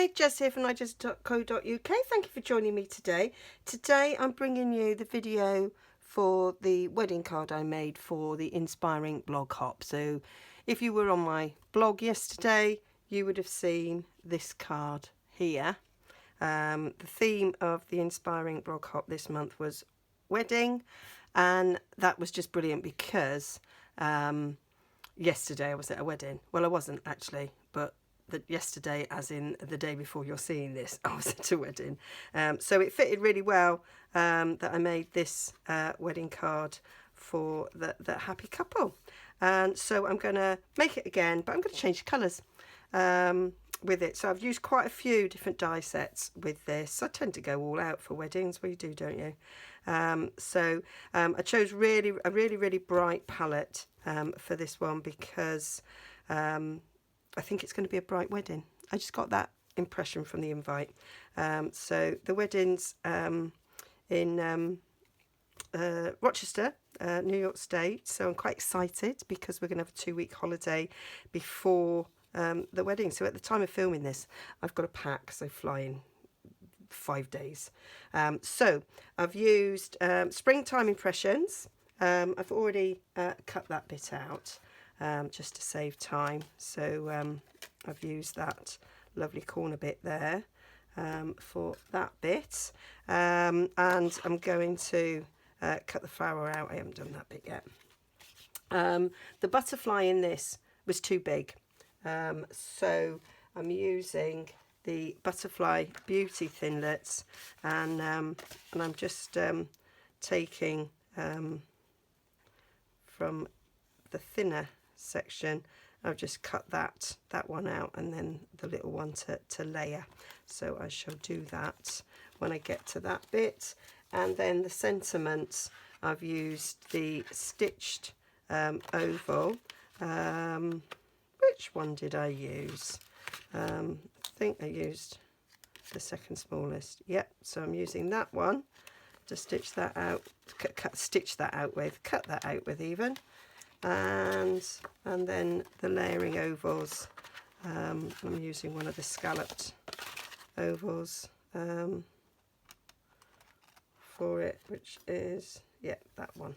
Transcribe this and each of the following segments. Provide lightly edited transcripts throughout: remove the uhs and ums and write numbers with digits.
Hi, Jess here from Nigezza.co.uk. Thank you for joining me today. Today I'm bringing you the video for the wedding card I made for the InspireINK blog hop. So if you were on my blog yesterday, you would have seen this card here. The theme of the InspireINK blog hop this month was wedding, and that was just brilliant because yesterday I was at a wedding. Well, I wasn't actually, but yesterday, as in the day before you're seeing this, I was at a wedding. So it fitted really well that I made this wedding card for the happy couple. And so I'm going to make it again, but I'm going to change the colours with it. So I've used quite a few different die sets with this. I tend to go all out for weddings. Well, you do, don't you? I chose a really bright palette for this one because I think it's going to be a bright wedding. I just got that impression from the invite. So the wedding's in Rochester, New York State. So I'm quite excited because we're going to have a 2-week holiday before the wedding. So at the time of filming this, I've got a pack, so flying 5 days. So I've used Springtime Impressions. I've already cut that bit out. Just to save time, so I've used that lovely corner bit there for that bit, and I'm going to cut the flower out. I haven't done that bit yet. The butterfly in this was too big, so I'm using the Butterfly Beauty Thinlits, and I'm just taking from the thinner section. I've just cut that one out, and then the little one to layer. So I shall do that when I get to that bit. And then the sentiments, I've used the stitched oval. Which one did I use? I think I used the second smallest. Yep, so I'm using that one to stitch that out, cut that out with even. And then the layering ovals, I'm using one of the scalloped ovals for it, which is, yeah, that one.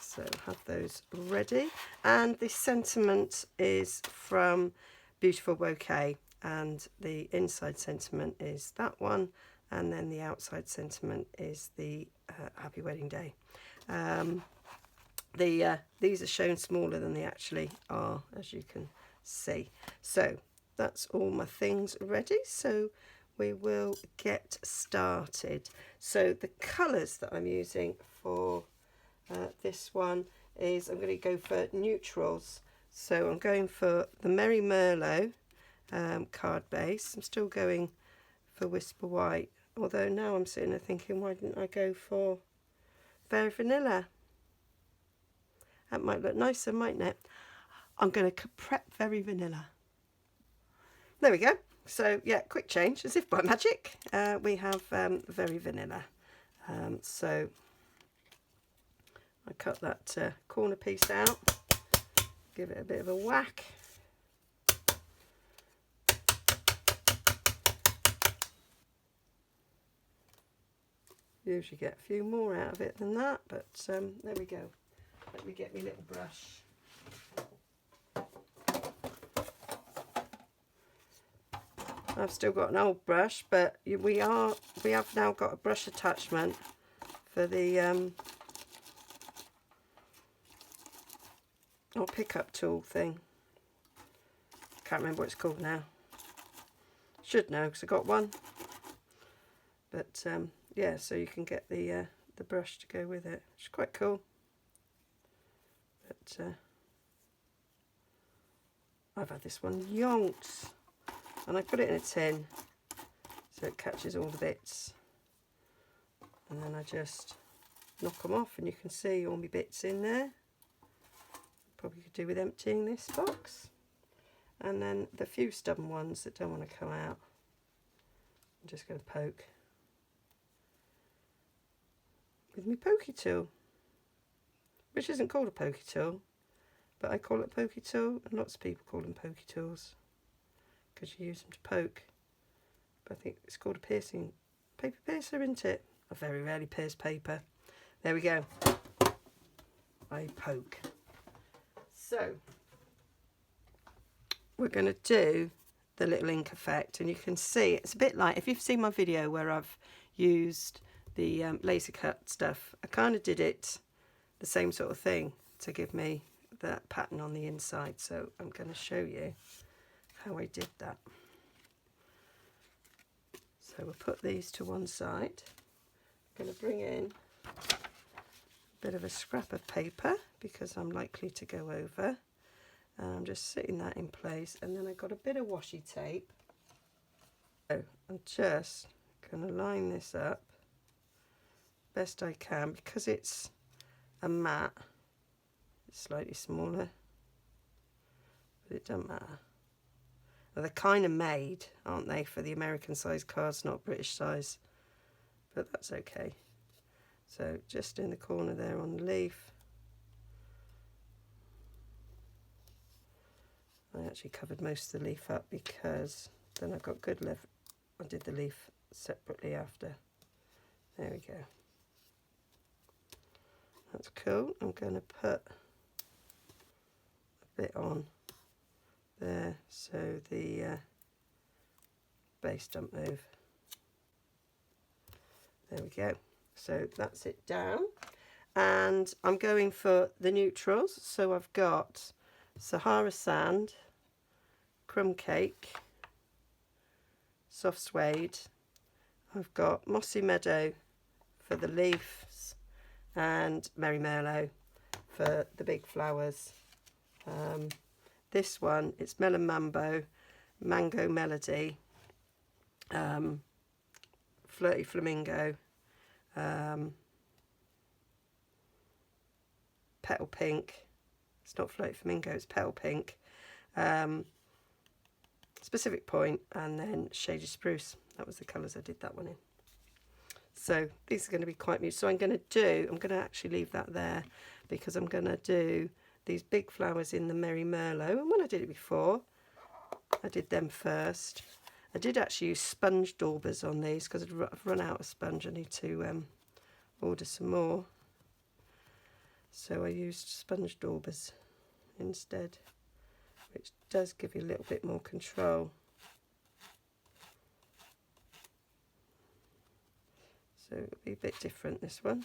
So have those ready. And the sentiment is from Beautiful Bouquet, and the inside sentiment is that one, and then the outside sentiment is the Happy Wedding Day. These are shown smaller than they actually are, as you can see. So that's all my things ready, so we will get started. So the colours that I'm using for this one is, I'm going to go for neutrals. So I'm going for the Merry Merlot card base. I'm still going for Whisper White, although now I'm sitting there thinking, why didn't I go for Very Vanilla? That might look nicer, mightn't it? I'm going to prep Very Vanilla. There we go. So yeah, quick change, as if by magic. We have Very Vanilla. So I cut that corner piece out, give it a bit of a whack. Usually get a few more out of it than that, but there we go. Let me get my little brush. I've still got an old brush, but we have now got a brush attachment for the pickup tool thing. Can't remember what it's called now. Should know because I got one. But yeah, so you can get the brush to go with it. It's quite cool. But I've had this one yonks, and I put it in a tin so it catches all the bits, and then I just knock them off, and you can see all my bits in there. Probably could do with emptying this box. And then the few stubborn ones that don't want to come out, I'm just going to poke with my pokey tool, which isn't called a pokey tool, but I call it a pokey tool, and lots of people call them pokey tools. because you use them to poke. But I think it's called a piercing paper piercer, isn't it? I very rarely pierce paper. There we go. I poke. So we're going to do the little ink effect, and you can see it's a bit like, if you've seen my video where I've used the laser cut stuff, I kind of did it the same sort of thing to give me that pattern on the inside. So I'm going to show you how I did that. So we'll put these to one side. I'm going to bring in a bit of a scrap of paper because I'm likely to go over. And I'm just sitting that in place, and then I've got a bit of washi tape. So I'm just going to line this up best I can because it's a mat. It's slightly smaller, but it doesn't matter. Well, they're kind of made, aren't they, for the American size cards, not British size, but that's okay. So just in the corner there on the leaf. I actually covered most of the leaf up because then I've got good leaf. I did the leaf separately after. There we go. That's cool. I'm going to put a bit on there so the base don't move. There we go. So that's it down. And I'm going for the neutrals. So I've got Sahara Sand, Crumb Cake, Soft Suede. I've got Mossy Meadow for the leaves and Merry Merlot for the big flowers. This one, it's Melon Mambo, Mango Melody, Flirty Flamingo, Petal Pink. It's not Flirty Flamingo, it's Petal Pink. Specific Point, and then Shady Spruce. That was the colours I did that one in. So these are going to be quite muted. So I'm going to actually leave that there because I'm going to do these big flowers in the Merry Merlot. And when I did it before, I did them first. I did actually use sponge daubers on these because I've run out of sponge. I need to order some more. So I used sponge daubers instead, which does give you a little bit more control. So it'll be a bit different, this one.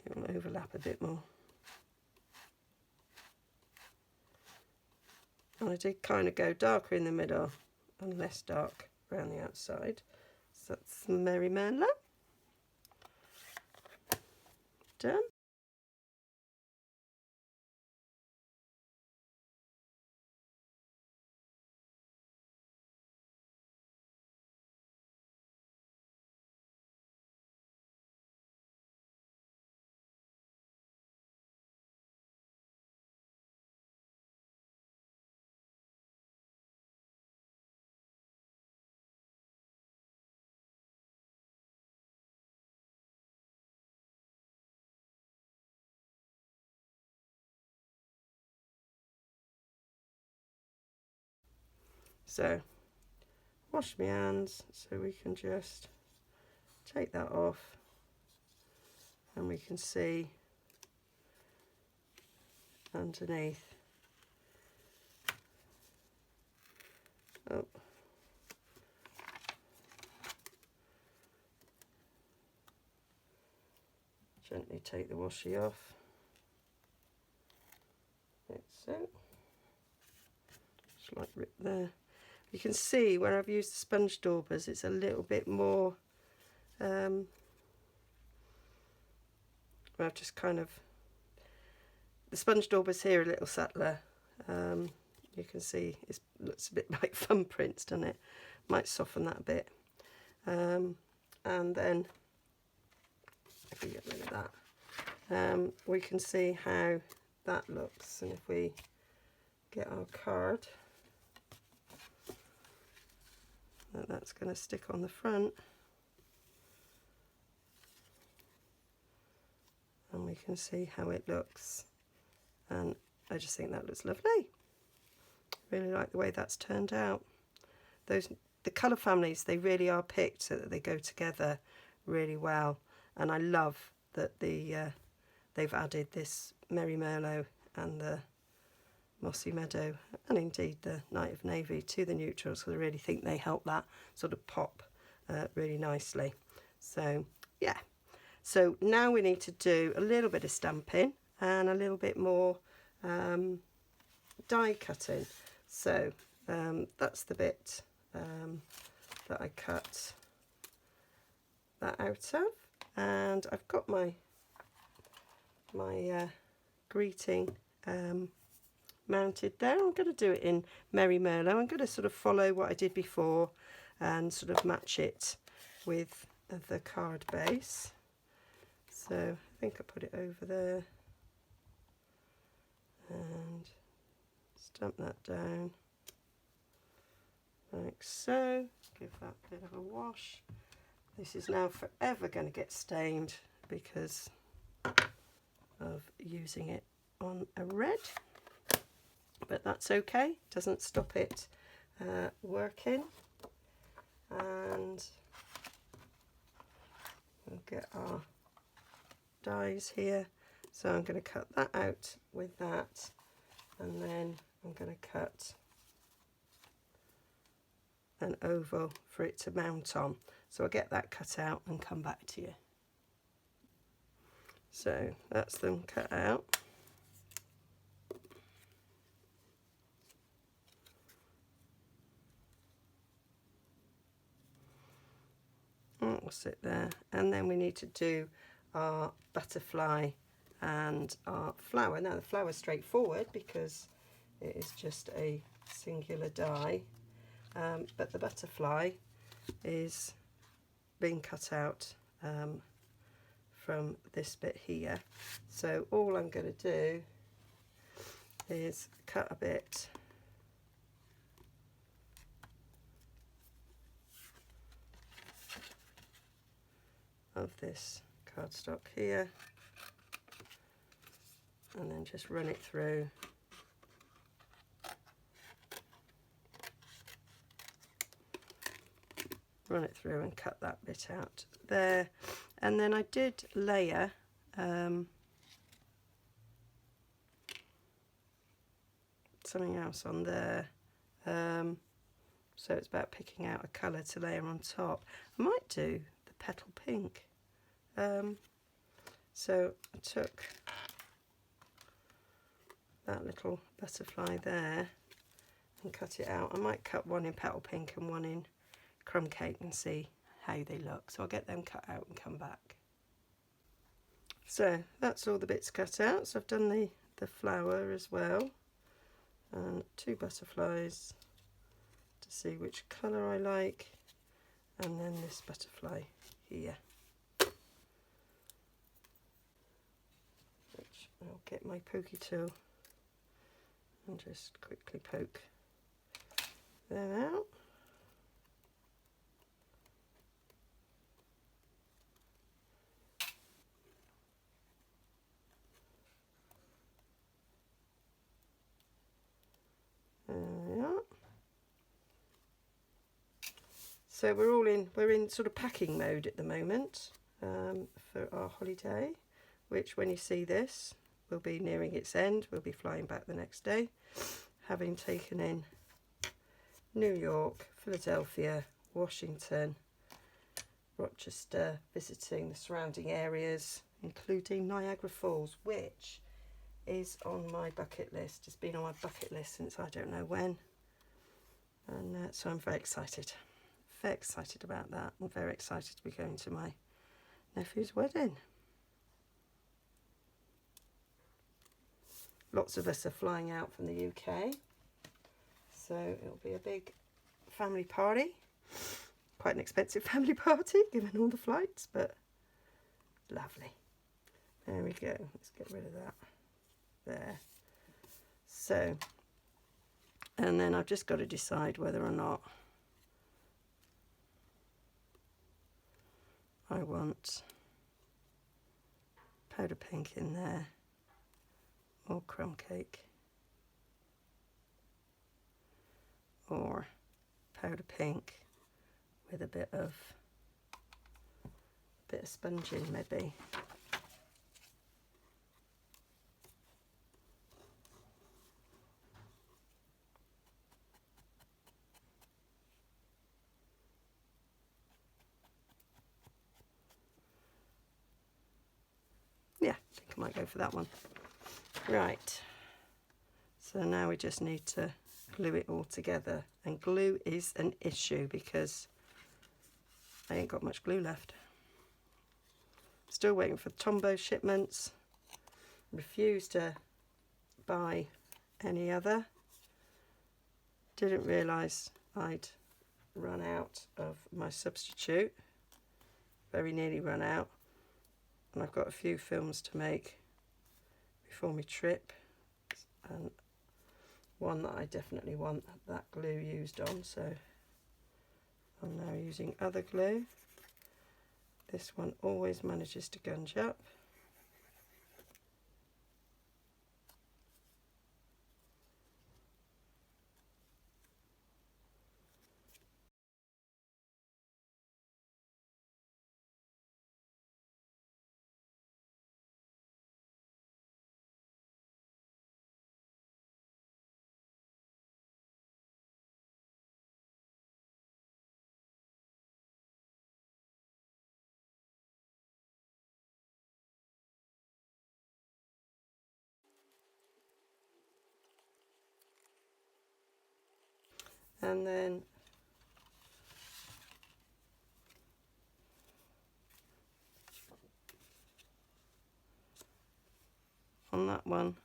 It'll overlap a bit more. And I did kind of go darker in the middle and less dark around the outside. So that's Merry Merlot. Done. So, wash my hands so we can just take that off and we can see underneath. Oh. Gently take the washi off. Like so. Just like rip there. You can see where I've used the sponge daubers, it's a little bit more, where I've just kind of, the sponge daubers here are a little subtler. You can see it looks a bit like thumbprints, doesn't it? Might soften that a bit. And then, if we get rid of that, we can see how that looks. And if we get our card, that's going to stick on the front, and we can see how it looks, and I just think that looks lovely. Really like the way that's turned out. The colour families, they really are picked so that they go together really well. And I love that they've added this Merry Merlot and the Mossy Meadow and indeed the Night of Navy to the neutrals, because I really think they help that sort of pop really nicely. So yeah, so now we need to do a little bit of stamping and a little bit more die cutting. So that's the bit that I cut that out of, and I've got my greeting mounted there. I'm going to do it in Merry Merlot. I'm going to sort of follow what I did before and sort of match it with the card base. So I think I put it over there and stamp that down like so. Give that a bit of a wash. This is now forever going to get stained because of using it on a red, but that's okay, doesn't stop it working. And we'll get our dies here, so I'm going to cut that out with that, and then I'm going to cut an oval for it to mount on. So I'll get that cut out and come back to you. So that's them cut out. That will sit there, and then we need to do our butterfly and our flower. Now the flower is straightforward because it is just a singular die, but the butterfly is being cut out from this bit here. So all I'm going to do is cut a bit of this cardstock here, and then just run it through. Run it through and cut that bit out there. And then I did layer something else on there. So it's about picking out a colour to layer on top. I might do the petal pink. So I took that little butterfly there and cut it out. I might cut one in petal pink and one in crumb cake and see how they look. So I'll get them cut out and come back. So that's all the bits cut out. So I've done the flower as well, and 2 butterflies to see which colour I like, and then this butterfly here, which I'll get my pokey tool and just quickly poke them out. So we're in sort of packing mode at the moment for our holiday, which when you see this will be nearing its end. We'll be flying back the next day, having taken in New York, Philadelphia, Washington, Rochester, visiting the surrounding areas, including Niagara Falls, which is on my bucket list. It's been on my bucket list since I don't know when, and so I'm very excited. Very excited about that. I'm very excited to be going to my nephew's wedding. Lots of us are flying out from the UK, so it'll be a big family party. Quite an expensive family party given all the flights, but lovely. There we go. Let's get rid of that there. So, and then I've just got to decide whether or not I want powder pink in there or crumb cake. or powder pink with a bit of sponging maybe. Yeah, I think I might go for that one. Right, so now we just need to glue it all together, and glue is an issue because I ain't got much glue left. Still waiting for Tombow shipments. Refuse to buy any other. Didn't realise I'd run out of my substitute. Very nearly run out, and I've got a few films to make before my trip, and one that I definitely want that glue used on, so I'm now using other glue. This one always manages to gunge up. And then on that one,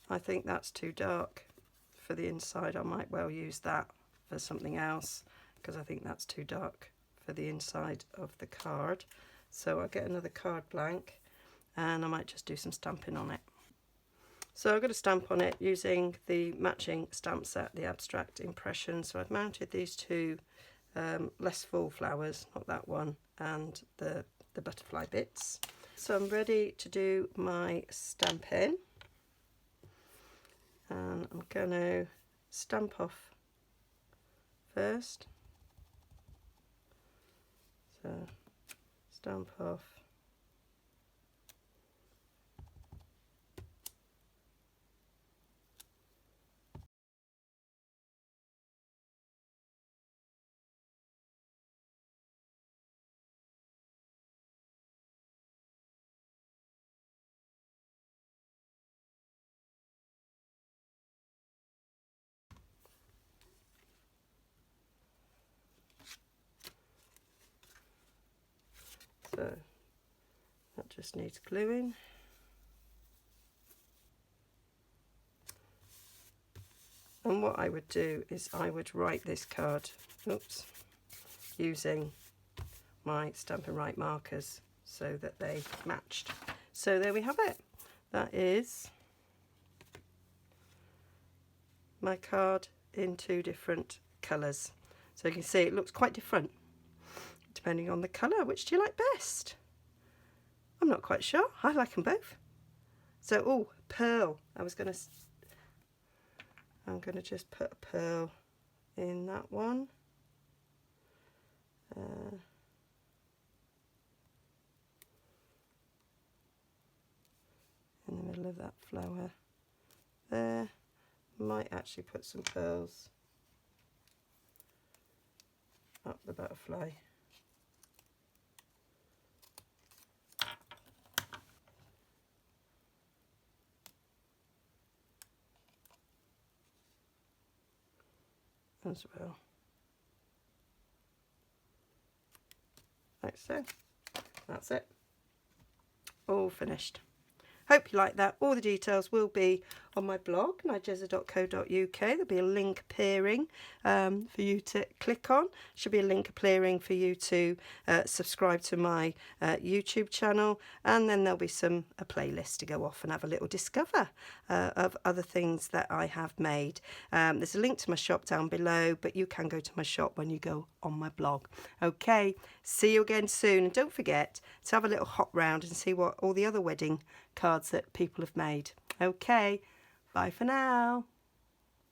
I think that's too dark for the inside. I might well use that for something else because I think that's too dark for the inside of the card. So I'll get another card blank and I might just do some stamping on it. So I'm going to stamp on it using the matching stamp set, the Abstract Impression. So I've mounted these two less full flowers, not that one, and the butterfly bits. So I'm ready to do my stamping. And I'm going to stamp off first. So stamp off. So that just needs gluing. And what I would do is I would write this card, using my Stampin' Right markers so that they matched. So there we have it. That is my card in two different colours. So you can see it looks quite different depending on the colour. Which do you like best? I'm not quite sure. I like them both. So, oh, pearl. I'm going to just put a pearl in that one. In the middle of that flower there. Might actually put some pearls up the butterfly. As well. Like so. That's it. All finished. Hope you like that. All the details will be on my blog, nigezza.co.uk. There'll be a link appearing for you to click on. Should be a link appearing for you to subscribe to my YouTube channel, and then there'll be a playlist to go off and have a little discover of other things that I have made. There's a link to my shop down below, but you can go to my shop when you go on my blog. Okay, see you again soon, and don't forget to have a little hop round and see what all the other wedding cards that people have made. Okay, Bye for now.